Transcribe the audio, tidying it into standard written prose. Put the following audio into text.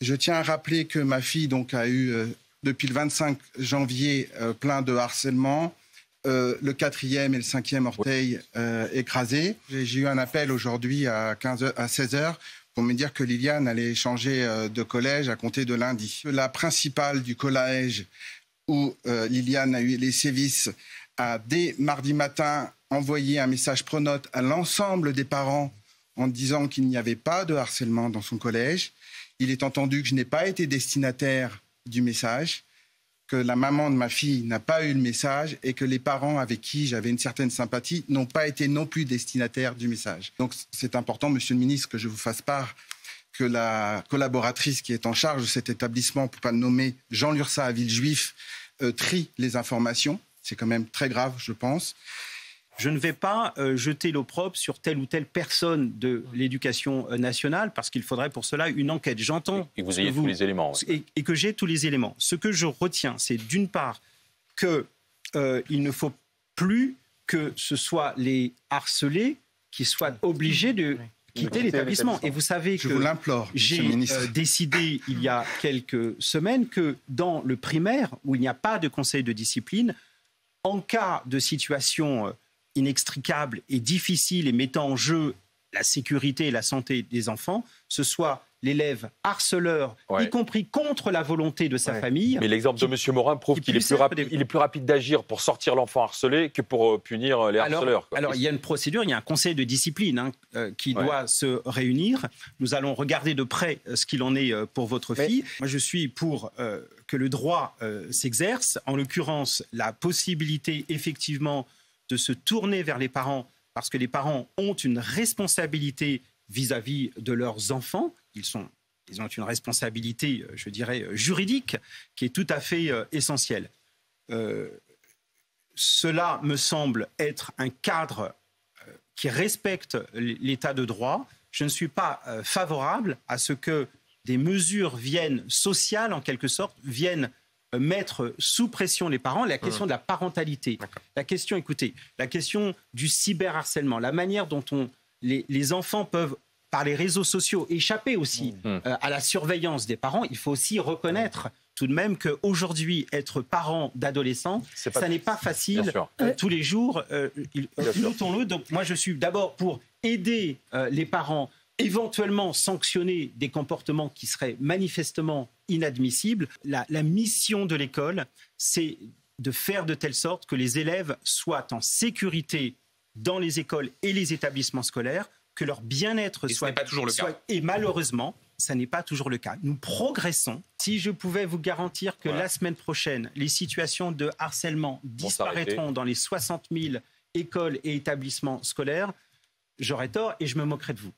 Je tiens à rappeler que ma fille donc, a eu, depuis le 25 janvier, plein de harcèlement. Le 4e et le 5e orteil écrasés. J'ai eu un appel aujourd'hui à 16h pour me dire que Liliane allait changer de collège à compter de lundi. La principale du collège où Liliane a eu les sévices a, dès mardi matin, envoyé un message pronote à l'ensemble des parents en disant qu'il n'y avait pas de harcèlement dans son collège. Il est entendu que je n'ai pas été destinataire du message, que la maman de ma fille n'a pas eu le message et que les parents avec qui j'avais une certaine sympathie n'ont pas été non plus destinataires du message. Donc c'est important, Monsieur le Ministre, que je vous fasse part que la collaboratrice qui est en charge de cet établissement, pour ne pas le nommer, Jean Lursa à Villejuif, trie les informations. C'est quand même très grave, je pense. Je ne vais pas jeter l'opprobre sur telle ou telle personne de l'éducation nationale parce qu'il faudrait pour cela une enquête. J'entends et que vous ayez tous les éléments. Et que j'ai tous les éléments. Ce que je retiens, c'est d'une part qu'il ne faut plus que ce soit les harcelés qui soient obligés de quitter l'établissement. Et vous savez que j'ai décidé il y a quelques semaines que dans le primaire, où il n'y a pas de conseil de discipline, en cas de situation inextricable et difficile et mettant en jeu la sécurité et la santé des enfants, ce soit l'élève harceleur, y compris contre la volonté de sa famille. Mais l'exemple de M. Morin prouve qu'il est plus rapide d'agir pour sortir l'enfant harcelé que pour punir les harceleurs. Alors, il y a une procédure, il y a un conseil de discipline qui doit se réunir. Nous allons regarder de près ce qu'il en est pour votre fille. Moi, je suis pour que le droit s'exerce, en l'occurrence la possibilité effectivement de se tourner vers les parents, parce que les parents ont une responsabilité vis-à-vis de leurs enfants. Ils ont une responsabilité, je dirais, juridique, qui est tout à fait essentielle. Cela me semble être un cadre qui respecte l'état de droit. Je ne suis pas favorable à ce que des mesures sociales, en quelque sorte, viennent mettre sous pression les parents. La question de la parentalité, la question du cyberharcèlement, la manière dont les enfants peuvent, par les réseaux sociaux, échapper aussi à la surveillance des parents. Il faut aussi reconnaître tout de même qu'aujourd'hui, être parent d'adolescents, ça n'est pas facile tous les jours. Notons-le. Donc moi, je suis d'abord pour aider les parents, éventuellement sanctionner des comportements qui seraient manifestement inadmissibles. La mission de l'école, c'est de faire de telle sorte que les élèves soient en sécurité dans les écoles et les établissements scolaires, que leur bien-être soit... pas toujours le cas. Et malheureusement, ça n'est pas toujours le cas. Nous progressons. Si je pouvais vous garantir que la semaine prochaine, les situations de harcèlement disparaîtront dans les 60 000 écoles et établissements scolaires, j'aurais tort et je me moquerai de vous.